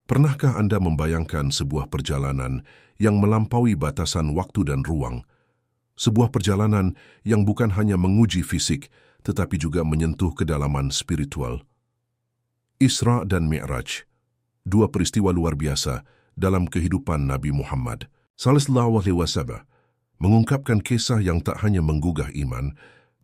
Pernahkah Anda membayangkan sebuah perjalanan yang melampaui batasan waktu dan ruang? Sebuah perjalanan yang bukan hanya menguji fisik, tetapi juga menyentuh kedalaman spiritual. Isra dan Mi'raj, dua peristiwa luar biasa dalam kehidupan Nabi Muhammad sallallahu alaihi wasallam, mengungkapkan kisah yang tak hanya menggugah iman,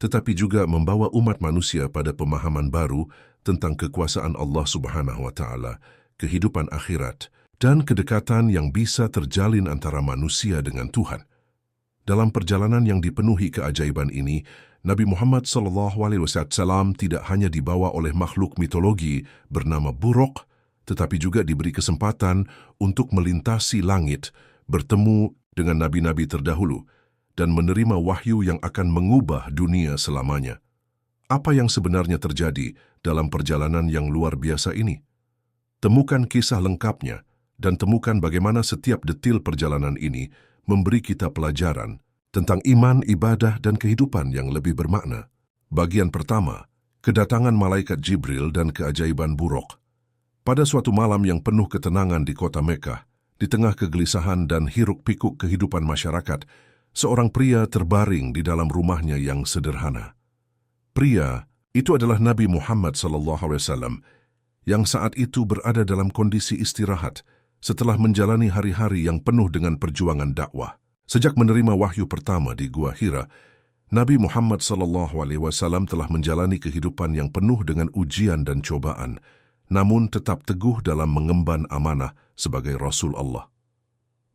tetapi juga membawa umat manusia pada pemahaman baru tentang kekuasaan Allah Subhanahu wa Ta'ala, kehidupan akhirat, dan kedekatan yang bisa terjalin antara manusia dengan Tuhan. Dalam perjalanan yang dipenuhi keajaiban ini, Nabi Muhammad SAW tidak hanya dibawa oleh makhluk mitologi bernama Buraq, tetapi juga diberi kesempatan untuk melintasi langit, bertemu dengan nabi-nabi terdahulu, dan menerima wahyu yang akan mengubah dunia selamanya. Apa yang sebenarnya terjadi dalam perjalanan yang luar biasa ini? Temukan kisah lengkapnya dan temukan bagaimana setiap detil perjalanan ini memberi kita pelajaran tentang iman, ibadah, dan kehidupan yang lebih bermakna. Bagian pertama, kedatangan malaikat Jibril dan keajaiban Buraq. Pada suatu malam yang penuh ketenangan di kota Mekah, di tengah kegelisahan dan hiruk-pikuk kehidupan masyarakat, seorang pria terbaring di dalam rumahnya yang sederhana. Pria itu adalah Nabi Muhammad SAW, yang saat itu berada dalam kondisi istirahat setelah menjalani hari-hari yang penuh dengan perjuangan dakwah. Sejak menerima wahyu pertama di Gua Hira, Nabi Muhammad SAW telah menjalani kehidupan yang penuh dengan ujian dan cobaan, namun tetap teguh dalam mengemban amanah sebagai Rasul Allah.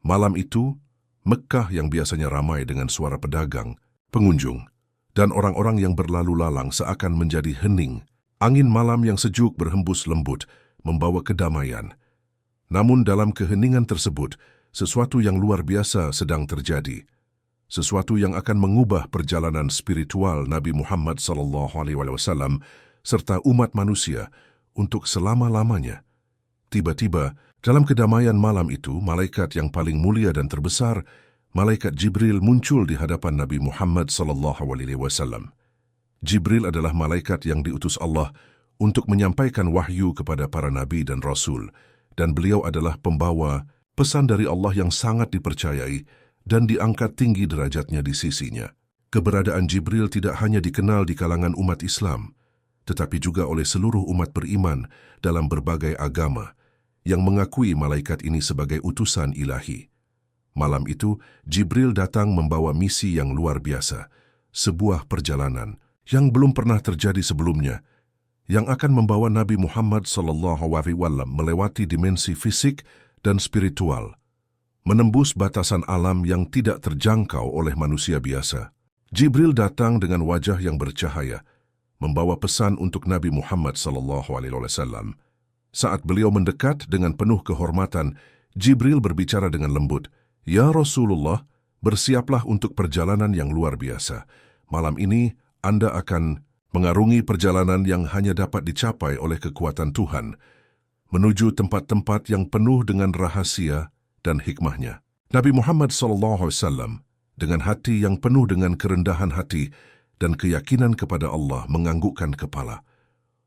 Malam itu, Mekah yang biasanya ramai dengan suara pedagang, pengunjung, dan orang-orang yang berlalu lalang seakan menjadi hening. Angin malam yang sejuk berhembus lembut, membawa kedamaian. Namun dalam keheningan tersebut, sesuatu yang luar biasa sedang terjadi. Sesuatu yang akan mengubah perjalanan spiritual Nabi Muhammad SAW serta umat manusia untuk selama-lamanya. Tiba-tiba, dalam kedamaian malam itu, malaikat yang paling mulia dan terbesar, malaikat Jibril muncul di hadapan Nabi Muhammad SAW. Jibril adalah malaikat yang diutus Allah untuk menyampaikan wahyu kepada para nabi dan rasul, dan beliau adalah pembawa pesan dari Allah yang sangat dipercayai dan diangkat tinggi derajatnya di sisinya. Keberadaan Jibril tidak hanya dikenal di kalangan umat Islam, tetapi juga oleh seluruh umat beriman dalam berbagai agama yang mengakui malaikat ini sebagai utusan ilahi. Malam itu, Jibril datang membawa misi yang luar biasa, sebuah perjalanan yang belum pernah terjadi sebelumnya, yang akan membawa Nabi Muhammad SAW melewati dimensi fisik dan spiritual, menembus batasan alam yang tidak terjangkau oleh manusia biasa. Jibril datang dengan wajah yang bercahaya, membawa pesan untuk Nabi Muhammad SAW. Saat beliau mendekat dengan penuh kehormatan, Jibril berbicara dengan lembut, "Ya Rasulullah, bersiaplah untuk perjalanan yang luar biasa. Malam ini, Anda akan mengarungi perjalanan yang hanya dapat dicapai oleh kekuatan Tuhan, menuju tempat-tempat yang penuh dengan rahasia dan hikmahnya." Nabi Muhammad SAW, dengan hati yang penuh dengan kerendahan hati dan keyakinan kepada Allah, menganggukkan kepala.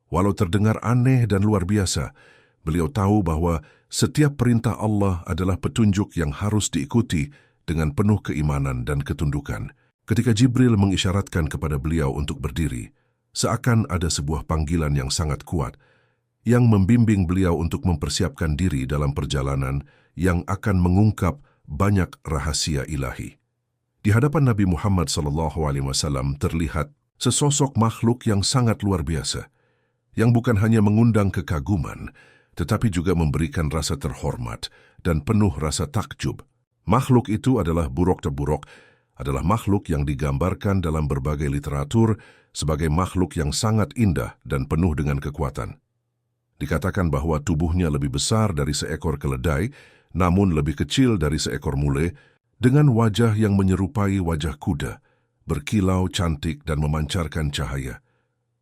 Walau terdengar aneh dan luar biasa, beliau tahu bahwa setiap perintah Allah adalah petunjuk yang harus diikuti dengan penuh keimanan dan ketundukan. Ketika Jibril mengisyaratkan kepada beliau untuk berdiri, seakan ada sebuah panggilan yang sangat kuat yang membimbing beliau untuk mempersiapkan diri dalam perjalanan yang akan mengungkap banyak rahasia ilahi. Di hadapan Nabi Muhammad SAW terlihat sesosok makhluk yang sangat luar biasa, yang bukan hanya mengundang kekaguman, tetapi juga memberikan rasa terhormat dan penuh rasa takjub. Makhluk itu adalah Buraq. Adalah makhluk yang digambarkan dalam berbagai literatur sebagai makhluk yang sangat indah dan penuh dengan kekuatan. Dikatakan bahwa tubuhnya lebih besar dari seekor keledai, namun lebih kecil dari seekor mule, dengan wajah yang menyerupai wajah kuda, berkilau cantik dan memancarkan cahaya.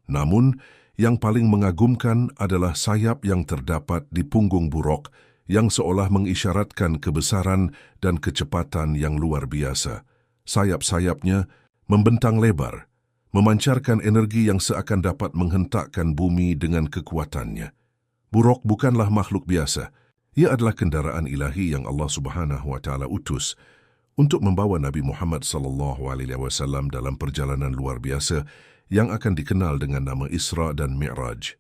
Namun, yang paling mengagumkan adalah sayap yang terdapat di punggung Buraq, yang seolah mengisyaratkan kebesaran dan kecepatan yang luar biasa. Sayap-sayapnya membentang lebar, memancarkan energi yang seakan dapat menghentakkan bumi dengan kekuatannya. Buraq bukanlah makhluk biasa Ia adalah kendaraan ilahi yang Allah Subhanahu wa Ta'ala utus untuk membawa Nabi Muhammad SAW dalam perjalanan luar biasa yang akan dikenal dengan nama Isra dan Mi'raj.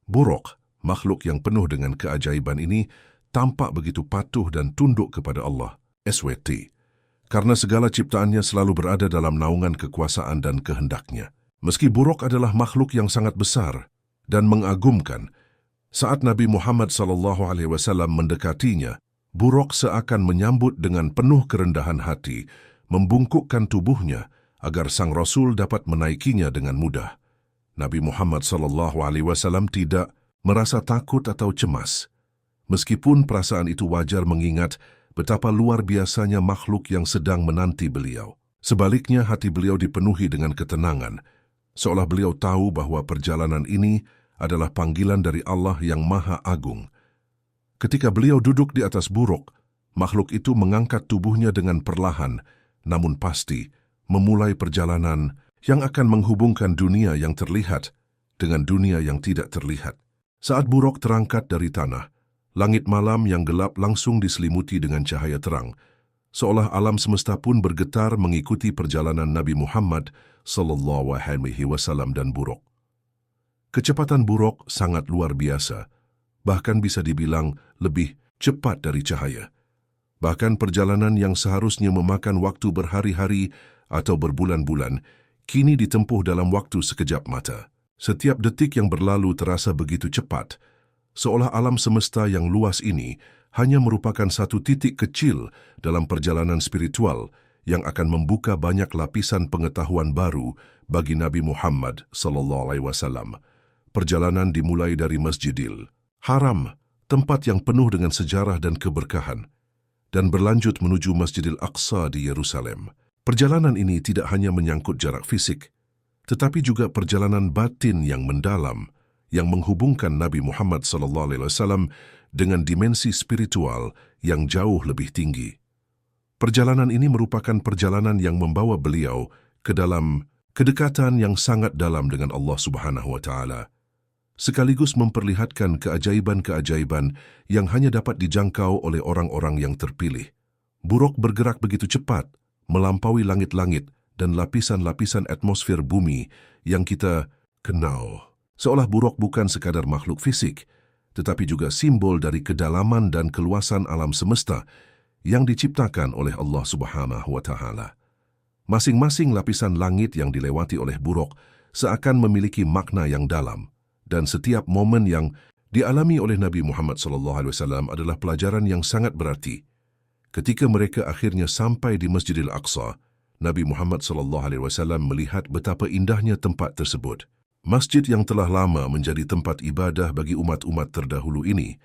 Buraq, makhluk yang penuh dengan keajaiban ini, tampak begitu patuh dan tunduk kepada Allah, SWT, karena segala ciptaannya selalu berada dalam naungan kekuasaan dan kehendaknya. Meski Buraq adalah makhluk yang sangat besar dan mengagumkan, saat Nabi Muhammad SAW mendekatinya, Buraq seakan menyambut dengan penuh kerendahan hati, membungkukkan tubuhnya agar sang Rasul dapat menaikinya dengan mudah. Nabi Muhammad SAW tidak merasa takut atau cemas, meskipun perasaan itu wajar mengingat betapa luar biasanya makhluk yang sedang menanti beliau. Sebaliknya, hati beliau dipenuhi dengan ketenangan, seolah beliau tahu bahwa perjalanan ini adalah panggilan dari Allah yang Maha Agung. Ketika beliau duduk di atas Buraq, makhluk itu mengangkat tubuhnya dengan perlahan, namun pasti, memulai perjalanan yang akan menghubungkan dunia yang terlihat dengan dunia yang tidak terlihat. Saat Buraq terangkat dari tanah, langit malam yang gelap langsung diselimuti dengan cahaya terang, seolah alam semesta pun bergetar mengikuti perjalanan Nabi Muhammad SAW dan Buraq. Kecepatan Buraq sangat luar biasa, bahkan bisa dibilang lebih cepat dari cahaya. Bahkan perjalanan yang seharusnya memakan waktu berhari-hari atau berbulan-bulan, kini ditempuh dalam waktu sekejap mata. Setiap detik yang berlalu terasa begitu cepat, seolah alam semesta yang luas ini hanya merupakan satu titik kecil dalam perjalanan spiritual yang akan membuka banyak lapisan pengetahuan baru bagi Nabi Muhammad SAW. Perjalanan dimulai dari Masjidil Haram, tempat yang penuh dengan sejarah dan keberkahan, dan berlanjut menuju Masjidil Aqsa di Yerusalem. Perjalanan ini tidak hanya menyangkut jarak fisik, tetapi juga perjalanan batin yang mendalam, yang menghubungkan Nabi Muhammad SAW dengan dimensi spiritual yang jauh lebih tinggi. Perjalanan ini merupakan perjalanan yang membawa beliau ke dalam kedekatan yang sangat dalam dengan Allah Subhanahu wa Ta'ala, sekaligus memperlihatkan keajaiban-keajaiban yang hanya dapat dijangkau oleh orang-orang yang terpilih. Buraq bergerak begitu cepat, melampaui langit-langit dan lapisan-lapisan atmosfer bumi yang kita kenal. Seolah Buraq bukan sekadar makhluk fisik, tetapi juga simbol dari kedalaman dan keluasan alam semesta yang diciptakan oleh Allah Subhanahu wa Ta'ala. Masing-masing lapisan langit yang dilewati oleh Buraq seakan memiliki makna yang dalam, dan setiap momen yang dialami oleh Nabi Muhammad SAW adalah pelajaran yang sangat berarti. Ketika mereka akhirnya sampai di Masjidil Aqsa, Nabi Muhammad SAW melihat betapa indahnya tempat tersebut. Masjid yang telah lama menjadi tempat ibadah bagi umat-umat terdahulu ini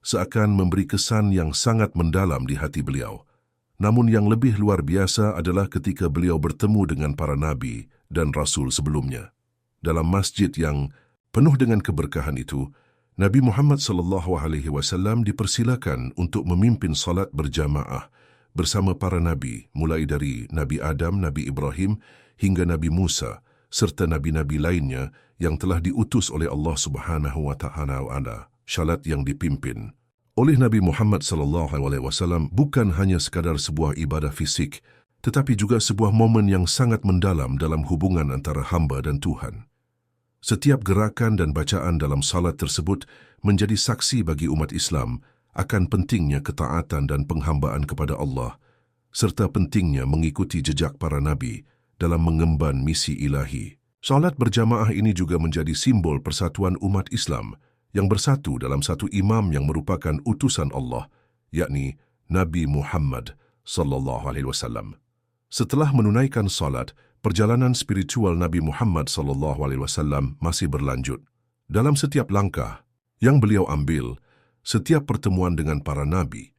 seakan memberi kesan yang sangat mendalam di hati beliau. Namun yang lebih luar biasa adalah ketika beliau bertemu dengan para nabi dan rasul sebelumnya. Dalam masjid yang penuh dengan keberkahan itu, Nabi Muhammad SAW dipersilakan untuk memimpin salat berjamaah bersama para nabi, mulai dari Nabi Adam, Nabi Ibrahim, hingga Nabi Musa, serta nabi-nabi lainnya yang telah diutus oleh Allah Subhanahu wa Ta'ala. Salat yang dipimpin oleh Nabi Muhammad SAW bukan hanya sekadar sebuah ibadah fisik, tetapi juga sebuah momen yang sangat mendalam dalam hubungan antara hamba dan Tuhan. Setiap gerakan dan bacaan dalam salat tersebut menjadi saksi bagi umat Islam akan pentingnya ketaatan dan penghambaan kepada Allah, serta pentingnya mengikuti jejak para nabi dalam mengemban misi ilahi. Salat berjamaah ini juga menjadi simbol persatuan umat Islam yang bersatu dalam satu imam yang merupakan utusan Allah, yakni Nabi Muhammad SAW. Setelah menunaikan salat, perjalanan spiritual Nabi Muhammad SAW masih berlanjut. Dalam setiap langkah yang beliau ambil, setiap pertemuan dengan para nabi,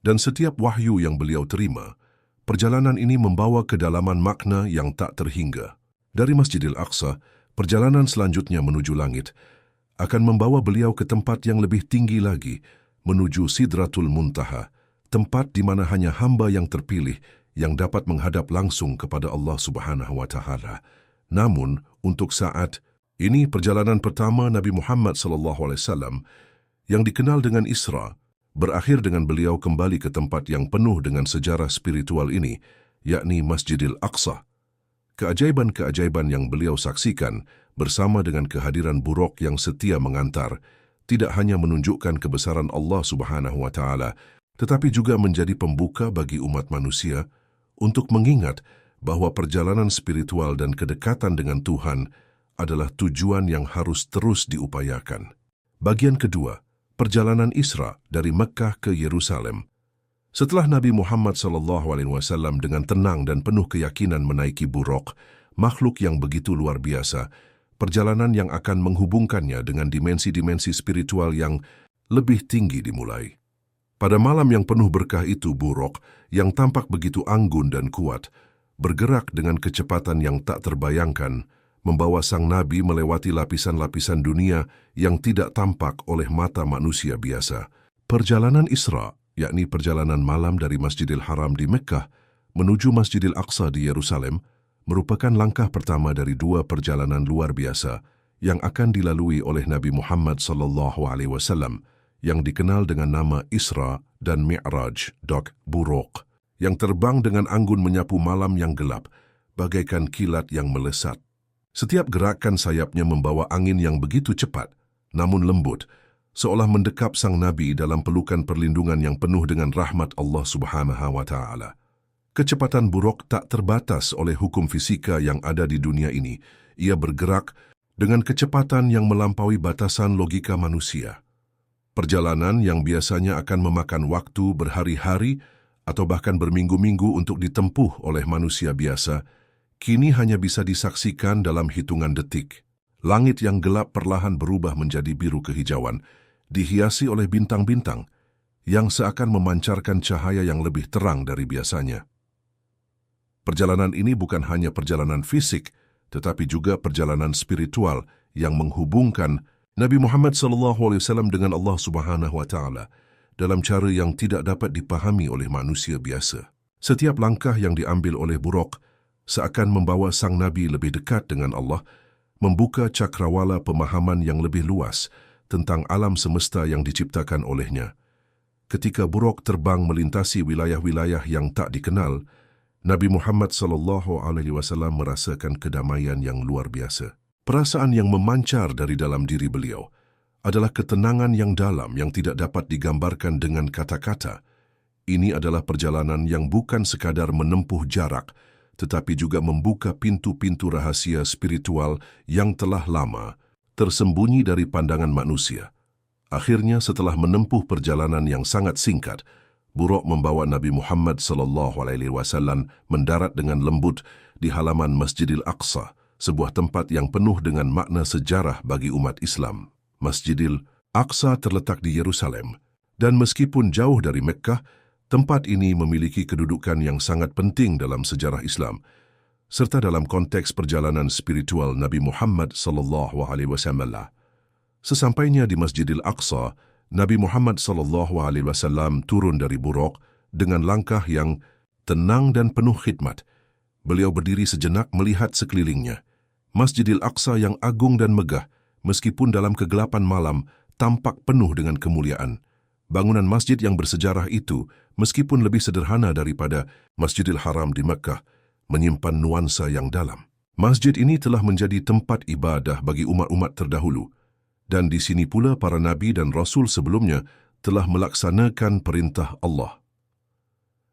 dan setiap wahyu yang beliau terima, perjalanan ini membawa kedalaman makna yang tak terhingga. Dari Masjidil Aqsa, perjalanan selanjutnya menuju langit akan membawa beliau ke tempat yang lebih tinggi lagi, menuju Sidratul Muntaha, tempat di mana hanya hamba yang terpilih yang dapat menghadap langsung kepada Allah Subhanahu wa Ta'ala. Namun, untuk saat ini perjalanan pertama Nabi Muhammad SAW yang dikenal dengan Isra berakhir dengan beliau kembali ke tempat yang penuh dengan sejarah spiritual ini, yakni Masjidil Aqsa. Keajaiban-keajaiban yang beliau saksikan bersama dengan kehadiran Buraq yang setia mengantar, tidak hanya menunjukkan kebesaran Allah Subhanahu wa Ta'ala, tetapi juga menjadi pembuka bagi umat manusia untuk mengingat bahwa perjalanan spiritual dan kedekatan dengan Tuhan adalah tujuan yang harus terus diupayakan. Bagian kedua, perjalanan Isra dari Mekkah ke Yerusalem. Setelah Nabi Muhammad SAW dengan tenang dan penuh keyakinan menaiki Buraq, makhluk yang begitu luar biasa, perjalanan yang akan menghubungkannya dengan dimensi-dimensi spiritual yang lebih tinggi dimulai. Pada malam yang penuh berkah itu, Buraq yang tampak begitu anggun dan kuat, bergerak dengan kecepatan yang tak terbayangkan, membawa sang Nabi melewati lapisan-lapisan dunia yang tidak tampak oleh mata manusia biasa. Perjalanan Isra, yakni perjalanan malam dari Masjidil Haram di Mekkah menuju Masjidil Aqsa di Yerusalem, merupakan langkah pertama dari dua perjalanan luar biasa yang akan dilalui oleh Nabi Muhammad SAW yang dikenal dengan nama Isra dan Mi'raj, Buraq, yang terbang dengan anggun menyapu malam yang gelap, bagaikan kilat yang melesat. Setiap gerakan sayapnya membawa angin yang begitu cepat, namun lembut, seolah mendekap sang Nabi dalam pelukan perlindungan yang penuh dengan rahmat Allah Subhanahu wa Ta'ala. Kecepatan Buraq tak terbatas oleh hukum fisika yang ada di dunia ini. Ia bergerak dengan kecepatan yang melampaui batasan logika manusia. Perjalanan yang biasanya akan memakan waktu berhari-hari atau bahkan berminggu-minggu untuk ditempuh oleh manusia biasa, kini hanya bisa disaksikan dalam hitungan detik. Langit yang gelap perlahan berubah menjadi biru kehijauan, dihiasi oleh bintang-bintang yang seakan memancarkan cahaya yang lebih terang dari biasanya. Perjalanan ini bukan hanya perjalanan fisik, tetapi juga perjalanan spiritual yang menghubungkan Nabi Muhammad SAW dengan Allah Subhanahu wa Ta'ala dalam cara yang tidak dapat dipahami oleh manusia biasa. Setiap langkah yang diambil oleh Buraq seakan membawa sang Nabi lebih dekat dengan Allah, membuka cakrawala pemahaman yang lebih luas tentang alam semesta yang diciptakan olehnya. Ketika Buraq terbang melintasi wilayah-wilayah yang tak dikenal, Nabi Muhammad SAW merasakan kedamaian yang luar biasa. Perasaan yang memancar dari dalam diri beliau adalah ketenangan yang dalam yang tidak dapat digambarkan dengan kata-kata. Ini adalah perjalanan yang bukan sekadar menempuh jarak, tetapi juga membuka pintu-pintu rahasia spiritual yang telah lama tersembunyi dari pandangan manusia. Akhirnya, setelah menempuh perjalanan yang sangat singkat, Buraq membawa Nabi Muhammad SAW mendarat dengan lembut di halaman Masjidil Aqsa, sebuah tempat yang penuh dengan makna sejarah bagi umat Islam. Masjidil Aqsa terletak di Yerusalem, dan meskipun jauh dari Mekkah, tempat ini memiliki kedudukan yang sangat penting dalam sejarah Islam, serta dalam konteks perjalanan spiritual Nabi Muhammad SAW. Sesampainya di Masjidil Aqsa, Nabi Muhammad SAW turun dari Buraq dengan langkah yang tenang dan penuh khidmat. Beliau berdiri sejenak melihat sekelilingnya. Masjidil Aqsa yang agung dan megah, meskipun dalam kegelapan malam, tampak penuh dengan kemuliaan. Bangunan masjid yang bersejarah itu, meskipun lebih sederhana daripada Masjidil Haram di Mekkah, menyimpan nuansa yang dalam. Masjid ini telah menjadi tempat ibadah bagi umat-umat terdahulu, dan di sini pula para nabi dan rasul sebelumnya telah melaksanakan perintah Allah.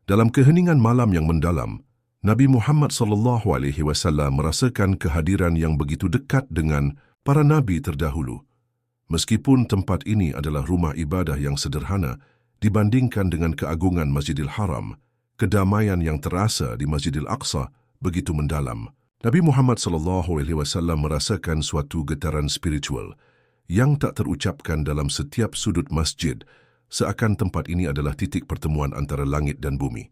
Dalam keheningan malam yang mendalam, Nabi Muhammad SAW merasakan kehadiran yang begitu dekat dengan para nabi terdahulu. Meskipun tempat ini adalah rumah ibadah yang sederhana dibandingkan dengan keagungan Masjidil Haram, kedamaian yang terasa di Masjidil Aqsa begitu mendalam. Nabi Muhammad SAW merasakan suatu getaran spiritual yang tak terucapkan dalam setiap sudut masjid, seakan tempat ini adalah titik pertemuan antara langit dan bumi.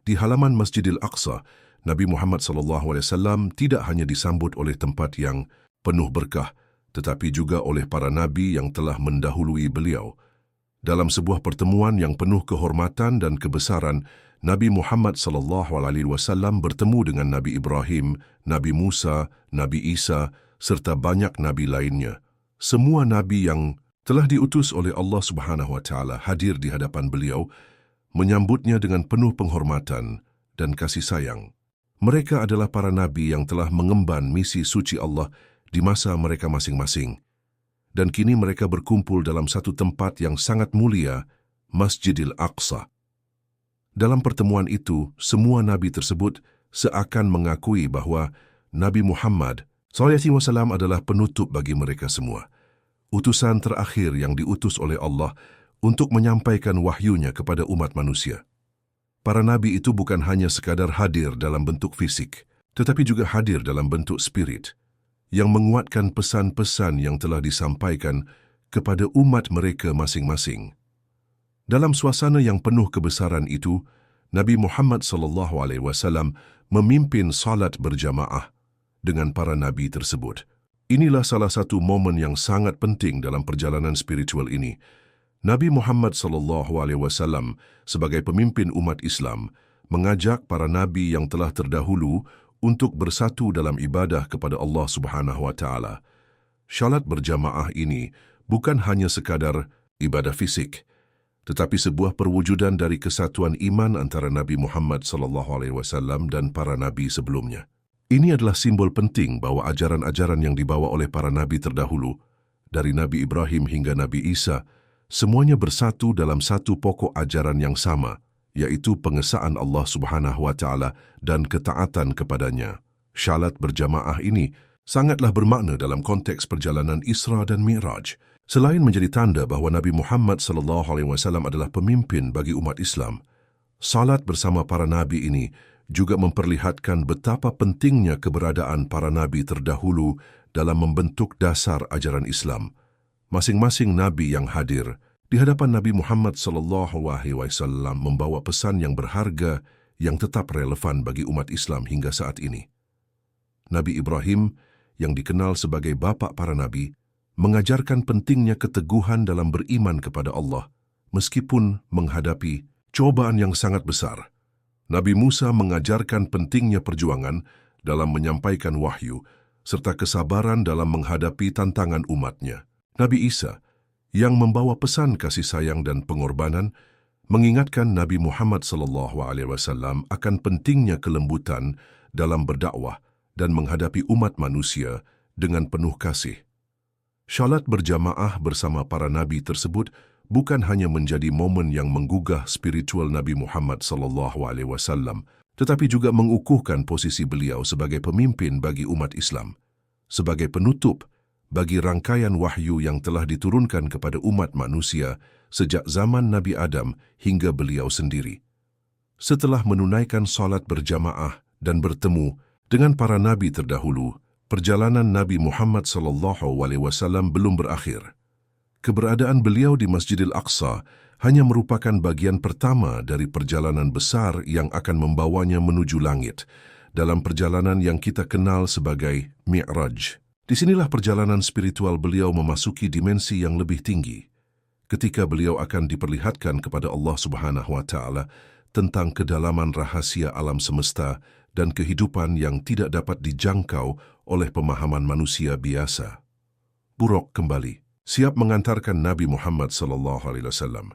Di halaman Masjidil Aqsa, Nabi Muhammad SAW tidak hanya disambut oleh tempat yang penuh berkah, tetapi juga oleh para nabi yang telah mendahului beliau. Dalam sebuah pertemuan yang penuh kehormatan dan kebesaran, Nabi Muhammad SAW bertemu dengan Nabi Ibrahim, Nabi Musa, Nabi Isa, serta banyak nabi lainnya. Semua nabi yang telah diutus oleh Allah Subhanahu wa Ta'ala hadir di hadapan beliau, menyambutnya dengan penuh penghormatan dan kasih sayang. Mereka adalah para nabi yang telah mengemban misi suci Allah di masa mereka masing-masing. Dan kini mereka berkumpul dalam satu tempat yang sangat mulia, Masjidil Aqsa. Dalam pertemuan itu, semua nabi tersebut seakan mengakui bahwa Nabi Muhammad SAW adalah penutup bagi mereka semua, utusan terakhir yang diutus oleh Allah untuk menyampaikan wahyunya kepada umat manusia. Para nabi itu bukan hanya sekadar hadir dalam bentuk fisik, tetapi juga hadir dalam bentuk spirit, yang menguatkan pesan-pesan yang telah disampaikan kepada umat mereka masing-masing. Dalam suasana yang penuh kebesaran itu, Nabi Muhammad SAW memimpin salat berjamaah dengan para nabi tersebut. Inilah salah satu momen yang sangat penting dalam perjalanan spiritual ini. Nabi Muhammad SAW sebagai pemimpin umat Islam mengajak para nabi yang telah terdahulu untuk bersatu dalam ibadah kepada Allah Subhanahu wa Ta'ala. Salat berjamaah ini bukan hanya sekadar ibadah fisik, tetapi sebuah perwujudan dari kesatuan iman antara Nabi Muhammad SAW dan para nabi sebelumnya. Ini adalah simbol penting bahwa ajaran-ajaran yang dibawa oleh para nabi terdahulu, dari Nabi Ibrahim hingga Nabi Isa, semuanya bersatu dalam satu pokok ajaran yang sama, yaitu pengesaan Allah Subhanahu wa Ta'ala dan ketaatan kepadanya. Salat berjamaah ini sangatlah bermakna dalam konteks perjalanan Isra dan Mi'raj. Selain menjadi tanda bahawa Nabi Muhammad SAW adalah pemimpin bagi umat Islam, salat bersama para nabi ini juga memperlihatkan betapa pentingnya keberadaan para nabi terdahulu dalam membentuk dasar ajaran Islam. Masing-masing nabi yang hadir di hadapan Nabi Muhammad SAW membawa pesan yang berharga yang tetap relevan bagi umat Islam hingga saat ini. Nabi Ibrahim, yang dikenal sebagai bapa para nabi, mengajarkan pentingnya keteguhan dalam beriman kepada Allah, meskipun menghadapi cobaan yang sangat besar. Nabi Musa mengajarkan pentingnya perjuangan dalam menyampaikan wahyu, serta kesabaran dalam menghadapi tantangan umatnya. Nabi Isa, yang membawa pesan kasih sayang dan pengorbanan, mengingatkan Nabi Muhammad SAW akan pentingnya kelembutan dalam berdakwah dan menghadapi umat manusia dengan penuh kasih. Salat berjamaah bersama para nabi tersebut bukan hanya menjadi momen yang menggugah spiritual Nabi Muhammad SAW, tetapi juga mengukuhkan posisi beliau sebagai pemimpin bagi umat Islam, sebagai penutup bagi rangkaian wahyu yang telah diturunkan kepada umat manusia sejak zaman Nabi Adam hingga beliau sendiri. Setelah menunaikan salat berjamaah dan bertemu dengan para nabi terdahulu, perjalanan Nabi Muhammad SAW belum berakhir. Keberadaan beliau di Masjidil Aqsa hanya merupakan bagian pertama dari perjalanan besar yang akan membawanya menuju langit, dalam perjalanan yang kita kenal sebagai Mi'raj. Disinilah perjalanan spiritual beliau memasuki dimensi yang lebih tinggi, ketika beliau akan diperlihatkan kepada Allah Subhanahu wa Ta'ala tentang kedalaman rahasia alam semesta dan kehidupan yang tidak dapat dijangkau oleh pemahaman manusia biasa. Buraq kembali, siap mengantarkan Nabi Muhammad SAW.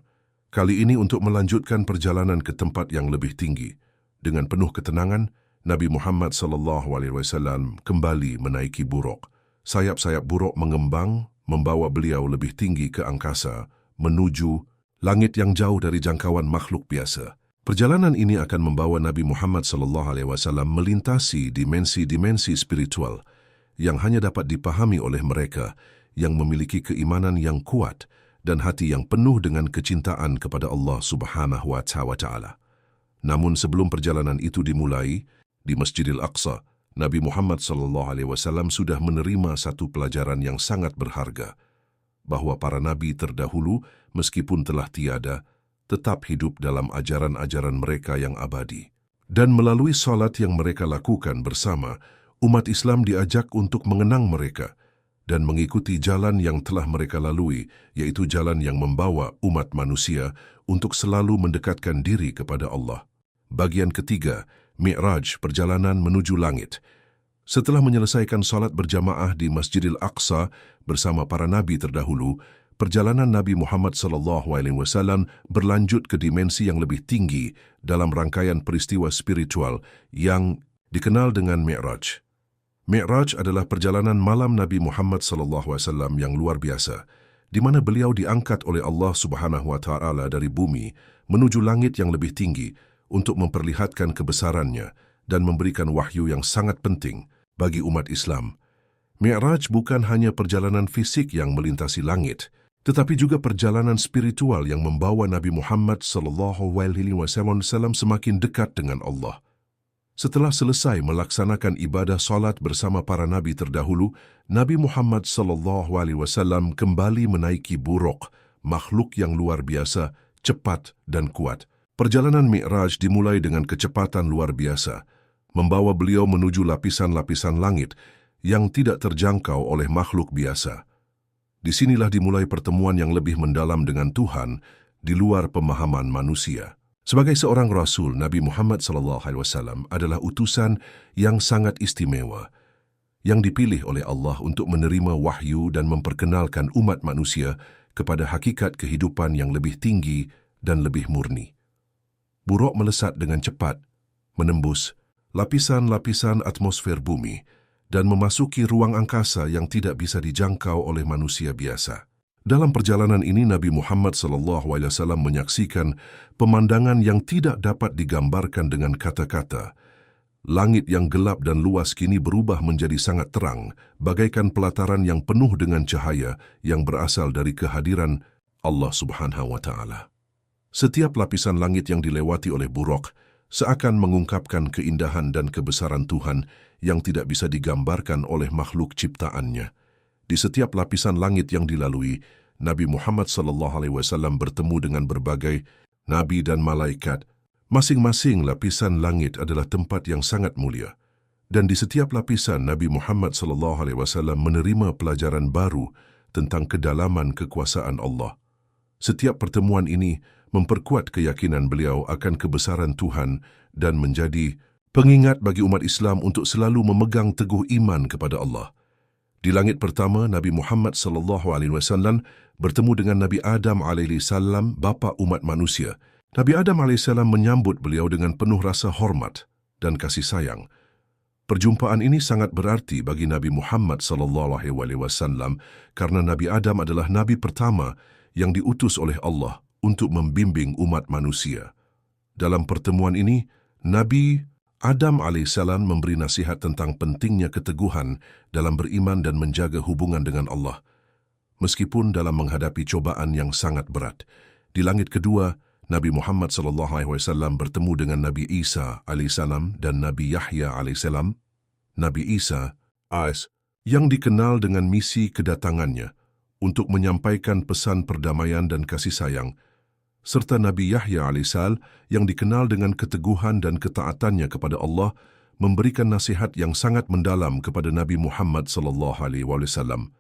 Kali ini untuk melanjutkan perjalanan ke tempat yang lebih tinggi. Dengan penuh ketenangan, Nabi Muhammad SAW kembali menaiki Buraq. Sayap-sayap Buraq mengembang, membawa beliau lebih tinggi ke angkasa, menuju langit yang jauh dari jangkauan makhluk biasa. Perjalanan ini akan membawa Nabi Muhammad SAW melintasi dimensi-dimensi spiritual yang hanya dapat dipahami oleh mereka yang memiliki keimanan yang kuat dan hati yang penuh dengan kecintaan kepada Allah Subhanahu wa Ta'ala. Namun sebelum perjalanan itu dimulai, di Masjidil Aqsa, Nabi Muhammad SAW sudah menerima satu pelajaran yang sangat berharga, bahwa para nabi terdahulu, meskipun telah tiada, tetap hidup dalam ajaran-ajaran mereka yang abadi. Dan melalui salat yang mereka lakukan bersama, umat Islam diajak untuk mengenang mereka dan mengikuti jalan yang telah mereka lalui, yaitu jalan yang membawa umat manusia untuk selalu mendekatkan diri kepada Allah. Bagian ketiga, Mi'raj, perjalanan menuju langit. Setelah menyelesaikan salat berjamaah di Masjidil Aqsa bersama para nabi terdahulu, perjalanan Nabi Muhammad SAW berlanjut ke dimensi yang lebih tinggi dalam rangkaian peristiwa spiritual yang dikenal dengan Mi'raj. Mi'raj adalah perjalanan malam Nabi Muhammad SAW yang luar biasa, di mana beliau diangkat oleh Allah Subhanahu wa Ta'ala dari bumi menuju langit yang lebih tinggi untuk memperlihatkan kebesarannya dan memberikan wahyu yang sangat penting bagi umat Islam. Mi'raj bukan hanya perjalanan fisik yang melintasi langit, tetapi juga perjalanan spiritual yang membawa Nabi Muhammad SAW semakin dekat dengan Allah. Setelah selesai melaksanakan ibadah salat bersama para nabi terdahulu, Nabi Muhammad SAW kembali menaiki buruk, makhluk yang luar biasa, cepat dan kuat. Perjalanan Mi'raj dimulai dengan kecepatan luar biasa, membawa beliau menuju lapisan-lapisan langit yang tidak terjangkau oleh makhluk biasa. Disinilah dimulai pertemuan yang lebih mendalam dengan Tuhan di luar pemahaman manusia. Sebagai seorang Rasul, Nabi Muhammad SAW adalah utusan yang sangat istimewa, yang dipilih oleh Allah untuk menerima wahyu dan memperkenalkan umat manusia kepada hakikat kehidupan yang lebih tinggi dan lebih murni. Buruk melesat dengan cepat, menembus lapisan-lapisan atmosfer bumi, dan memasuki ruang angkasa yang tidak bisa dijangkau oleh manusia biasa. Dalam perjalanan ini, Nabi Muhammad SAW menyaksikan pemandangan yang tidak dapat digambarkan dengan kata-kata. Langit yang gelap dan luas kini berubah menjadi sangat terang, bagaikan pelataran yang penuh dengan cahaya yang berasal dari kehadiran Allah Subhanahu wa Ta'ala. Setiap lapisan langit yang dilewati oleh buruk seakan mengungkapkan keindahan dan kebesaran Tuhan yang tidak bisa digambarkan oleh makhluk ciptaannya. Di setiap lapisan langit yang dilalui, Nabi Muhammad SAW bertemu dengan berbagai nabi dan malaikat. Masing-masing lapisan langit adalah tempat yang sangat mulia. Dan di setiap lapisan, Nabi Muhammad SAW menerima pelajaran baru tentang kedalaman kekuasaan Allah. Setiap pertemuan ini memperkuat keyakinan beliau akan kebesaran Tuhan dan menjadi pengingat bagi umat Islam untuk selalu memegang teguh iman kepada Allah. Di langit pertama, Nabi Muhammad SAW bertemu dengan Nabi Adam AS, bapa umat manusia. Nabi Adam AS menyambut beliau dengan penuh rasa hormat dan kasih sayang. Perjumpaan ini sangat berarti bagi Nabi Muhammad SAW karena Nabi Adam adalah Nabi pertama yang diutus oleh Allah untuk membimbing umat manusia. Dalam pertemuan ini, Nabi Adam AS memberi nasihat tentang pentingnya keteguhan dalam beriman dan menjaga hubungan dengan Allah, meskipun dalam menghadapi cobaan yang sangat berat. Di langit kedua, Nabi Muhammad SAW bertemu dengan Nabi Isa AS dan Nabi Yahya AS. Nabi Isa AS yang dikenal dengan misi kedatangannya untuk menyampaikan pesan perdamaian dan kasih sayang, serta Nabi Yahya AS yang dikenal dengan keteguhan dan ketaatannya kepada Allah, memberikan nasihat yang sangat mendalam kepada Nabi Muhammad SAW.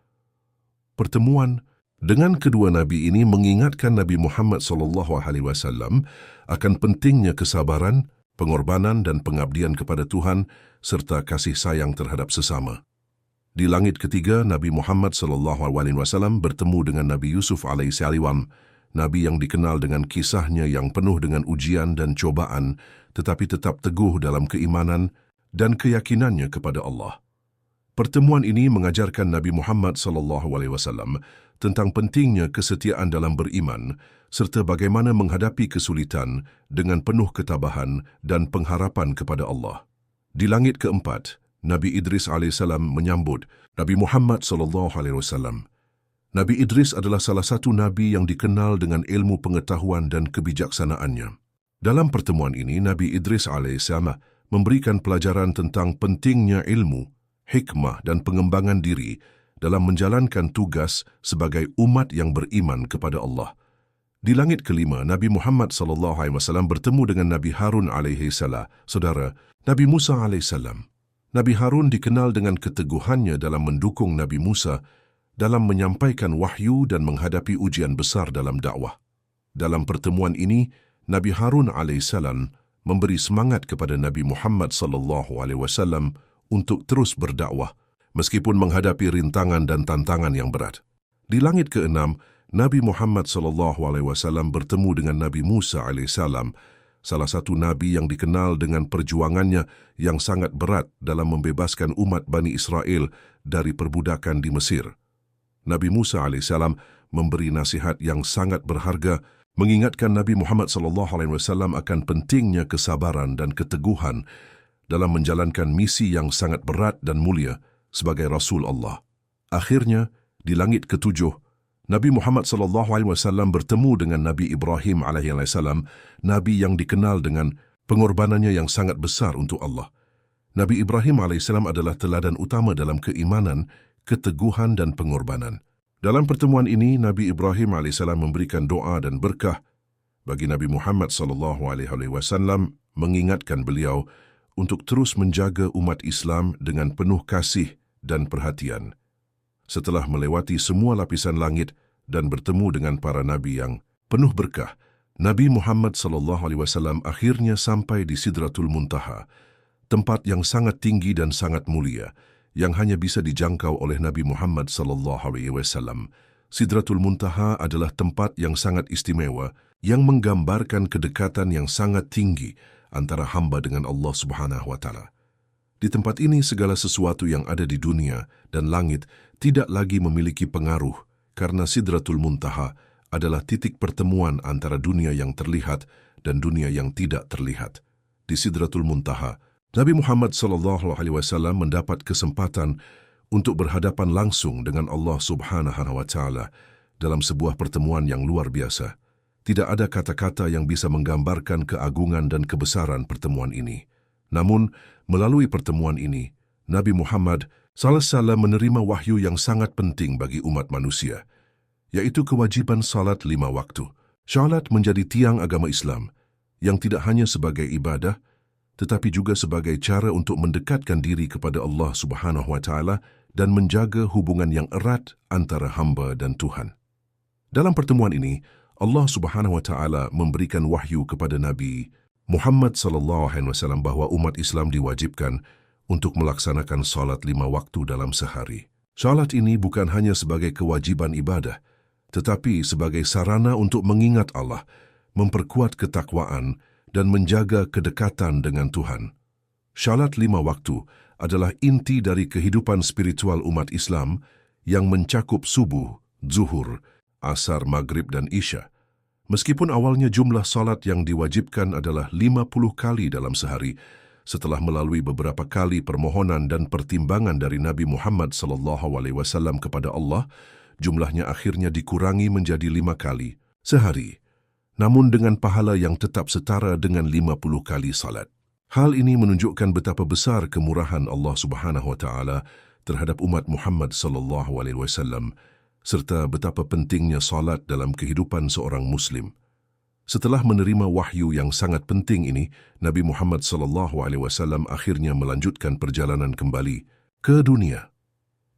Pertemuan dengan kedua Nabi ini mengingatkan Nabi Muhammad SAW akan pentingnya kesabaran, pengorbanan dan pengabdian kepada Tuhan, serta kasih sayang terhadap sesama. Di langit ketiga, Nabi Muhammad SAW bertemu dengan Nabi Yusuf AS, Nabi yang dikenal dengan kisahnya yang penuh dengan ujian dan cobaan, tetapi tetap teguh dalam keimanan dan keyakinannya kepada Allah. Pertemuan ini mengajarkan Nabi Muhammad SAW tentang pentingnya kesetiaan dalam beriman, serta bagaimana menghadapi kesulitan dengan penuh ketabahan dan pengharapan kepada Allah. Di langit keempat, Nabi Idris AS menyambut Nabi Muhammad SAW. Nabi Idris adalah salah satu nabi yang dikenal dengan ilmu pengetahuan dan kebijaksanaannya. Dalam pertemuan ini, Nabi Idris AS memberikan pelajaran tentang pentingnya ilmu, hikmah dan pengembangan diri dalam menjalankan tugas sebagai umat yang beriman kepada Allah. Di langit kelima, Nabi Muhammad SAW bertemu dengan Nabi Harun AS, saudara Nabi Musa AS. Nabi Harun dikenal dengan keteguhannya dalam mendukung Nabi Musa dalam menyampaikan wahyu dan menghadapi ujian besar dalam dakwah. Dalam pertemuan ini, Nabi Harun AS memberi semangat kepada Nabi Muhammad SAW untuk terus berdakwah, meskipun menghadapi rintangan dan tantangan yang berat. Di langit keenam, Nabi Muhammad SAW bertemu dengan Nabi Musa AS, salah satu nabi yang dikenal dengan perjuangannya yang sangat berat dalam membebaskan umat Bani Israel dari perbudakan di Mesir. Nabi Musa AS memberi nasihat yang sangat berharga, mengingatkan Nabi Muhammad SAW akan pentingnya kesabaran dan keteguhan dalam menjalankan misi yang sangat berat dan mulia sebagai Rasul Allah. Akhirnya, di langit ketujuh, Nabi Muhammad SAW bertemu dengan Nabi Ibrahim AS, Nabi yang dikenal dengan pengorbanannya yang sangat besar untuk Allah. Nabi Ibrahim AS adalah teladan utama dalam keimanan, keteguhan dan pengorbanan. Dalam pertemuan ini, Nabi Ibrahim AS memberikan doa dan berkah bagi Nabi Muhammad SAW, mengingatkan beliau untuk terus menjaga umat Islam dengan penuh kasih dan perhatian. Setelah melewati semua lapisan langit dan bertemu dengan para nabi yang penuh berkah, Nabi Muhammad SAW akhirnya sampai di Sidratul Muntaha, tempat yang sangat tinggi dan sangat mulia, yang hanya bisa dijangkau oleh Nabi Muhammad SAW. Sidratul Muntaha adalah tempat yang sangat istimewa, yang menggambarkan kedekatan yang sangat tinggi antara hamba dengan Allah Subhanahu wa Ta'ala. Di tempat ini segala sesuatu yang ada di dunia dan langit tidak lagi memiliki pengaruh karena Sidratul Muntaha adalah titik pertemuan antara dunia yang terlihat dan dunia yang tidak terlihat. Di Sidratul Muntaha, Nabi Muhammad SAW mendapat kesempatan untuk berhadapan langsung dengan Allah Subhanahu wa Ta'ala dalam sebuah pertemuan yang luar biasa. Tidak ada kata-kata yang bisa menggambarkan keagungan dan kebesaran pertemuan ini. Namun, melalui pertemuan ini, Nabi Muhammad SAW menerima wahyu yang sangat penting bagi umat manusia, yaitu kewajiban salat 5 waktu. Salat menjadi tiang agama Islam, yang tidak hanya sebagai ibadah, tetapi juga sebagai cara untuk mendekatkan diri kepada Allah Subhanahu wa Ta'ala dan menjaga hubungan yang erat antara hamba dan Tuhan. Dalam pertemuan ini, Allah Subhanahu wa Ta'ala memberikan wahyu kepada Nabi Muhammad SAW bahwa umat Islam diwajibkan untuk melaksanakan salat 5 waktu dalam sehari. Salat ini bukan hanya sebagai kewajiban ibadah, tetapi sebagai sarana untuk mengingat Allah, memperkuat ketakwaan, dan menjaga kedekatan dengan Tuhan. Salat 5 waktu adalah inti dari kehidupan spiritual umat Islam yang mencakup subuh, zuhur, asar, maghrib, dan isya. Meskipun awalnya jumlah salat yang diwajibkan adalah 50 kali dalam sehari, setelah melalui beberapa kali permohonan dan pertimbangan dari Nabi Muhammad SAW kepada Allah, jumlahnya akhirnya dikurangi menjadi 5 kali sehari, namun dengan pahala yang tetap setara dengan 50 kali salat. Hal ini menunjukkan betapa besar kemurahan Allah Subhanahu wa Ta'ala terhadap umat Muhammad SAW, serta betapa pentingnya salat dalam kehidupan seorang Muslim. Setelah menerima wahyu yang sangat penting ini, Nabi Muhammad SAW akhirnya melanjutkan perjalanan kembali ke dunia.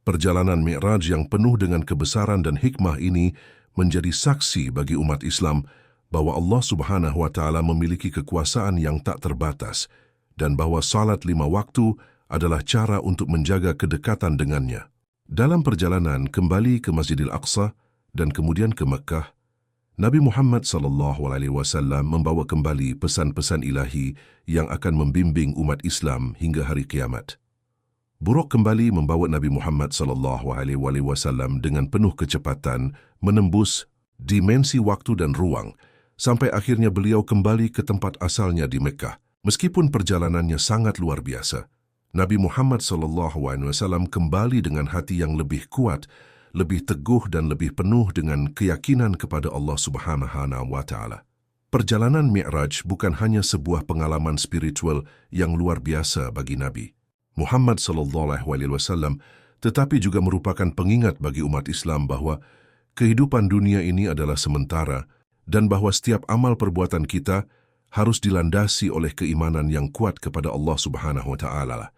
Perjalanan Mi'raj yang penuh dengan kebesaran dan hikmah ini menjadi saksi bagi umat Islam bahwa Allah Subhanahu wa Ta'ala memiliki kekuasaan yang tak terbatas dan bahwa salat 5 waktu adalah cara untuk menjaga kedekatan dengannya. Dalam perjalanan kembali ke Masjidil Aqsa dan kemudian ke Mekah, Nabi Muhammad SAW membawa kembali pesan-pesan ilahi yang akan membimbing umat Islam hingga hari kiamat. Buruk kembali membawa Nabi Muhammad SAW dengan penuh kecepatan menembus dimensi waktu dan ruang, sampai akhirnya beliau kembali ke tempat asalnya di Mekah. Meskipun perjalanannya sangat luar biasa, Nabi Muhammad SAW kembali dengan hati yang lebih kuat, lebih teguh dan lebih penuh dengan keyakinan kepada Allah Subhanahu wa Ta'ala. Perjalanan Mi'raj bukan hanya sebuah pengalaman spiritual yang luar biasa bagi Nabi Muhammad SAW, tetapi juga merupakan pengingat bagi umat Islam bahwa kehidupan dunia ini adalah sementara dan bahwa setiap amal perbuatan kita harus dilandasi oleh keimanan yang kuat kepada Allah Subhanahu wa Ta'ala.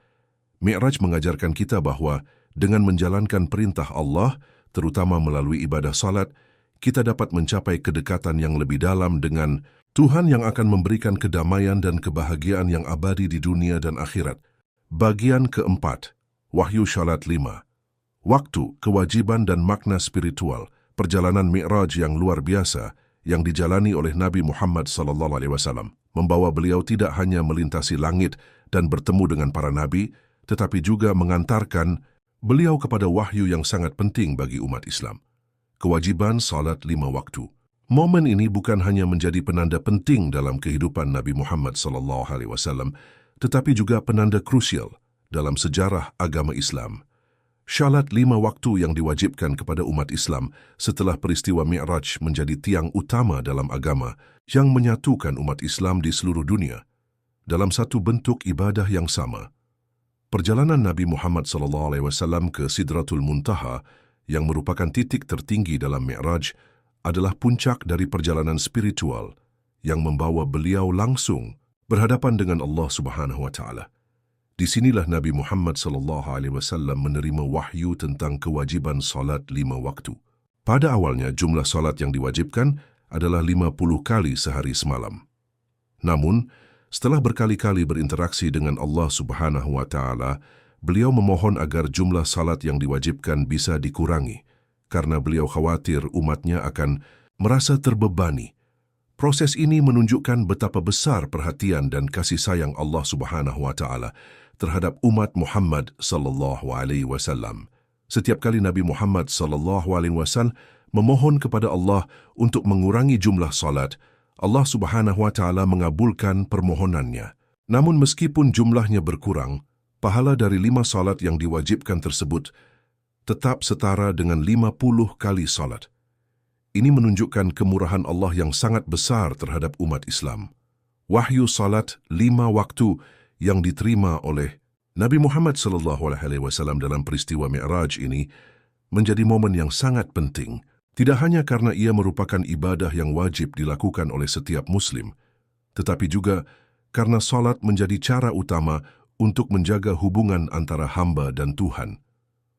Mi'raj mengajarkan kita bahwa dengan menjalankan perintah Allah, terutama melalui ibadah salat, kita dapat mencapai kedekatan yang lebih dalam dengan Tuhan yang akan memberikan kedamaian dan kebahagiaan yang abadi di dunia dan akhirat. Bagian keempat, Wahyu Salat 5. Waktu, kewajiban dan makna spiritual perjalanan Mi'raj yang luar biasa yang dijalani oleh Nabi Muhammad SAW membawa beliau tidak hanya melintasi langit dan bertemu dengan para nabi, tetapi juga mengantarkan beliau kepada wahyu yang sangat penting bagi umat Islam, kewajiban salat 5 waktu. Momen ini bukan hanya menjadi penanda penting dalam kehidupan Nabi Muhammad SAW, tetapi juga penanda krusial dalam sejarah agama Islam. Salat 5 waktu yang diwajibkan kepada umat Islam setelah peristiwa Mi'raj menjadi tiang utama dalam agama yang menyatukan umat Islam di seluruh dunia dalam satu bentuk ibadah yang sama. Perjalanan Nabi Muhammad SAW ke Sidratul Muntaha yang merupakan titik tertinggi dalam Mi'raj adalah puncak dari perjalanan spiritual yang membawa beliau langsung berhadapan dengan Allah Subhanahu wa Ta'ala. Di sinilah Nabi Muhammad SAW menerima wahyu tentang kewajiban salat 5 waktu. Pada awalnya jumlah salat yang diwajibkan adalah 50 kali sehari semalam. Namun, setelah berkali-kali berinteraksi dengan Allah Subhanahu wa Ta'ala, beliau memohon agar jumlah salat yang diwajibkan bisa dikurangi, karena beliau khawatir umatnya akan merasa terbebani. Proses ini menunjukkan betapa besar perhatian dan kasih sayang Allah Subhanahu wa Ta'ala terhadap umat Muhammad SAW. Setiap kali Nabi Muhammad SAW memohon kepada Allah untuk mengurangi jumlah salat, Allah Subhanahu wa Ta'ala mengabulkan permohonannya. Namun meskipun jumlahnya berkurang, pahala dari 5 salat yang diwajibkan tersebut tetap setara dengan 50 kali salat. Ini menunjukkan kemurahan Allah yang sangat besar terhadap umat Islam. Wahyu salat 5 waktu yang diterima oleh Nabi Muhammad SAW dalam peristiwa Mi'raj ini menjadi momen yang sangat penting, tidak hanya karena ia merupakan ibadah yang wajib dilakukan oleh setiap Muslim, tetapi juga karena salat menjadi cara utama untuk menjaga hubungan antara hamba dan Tuhan.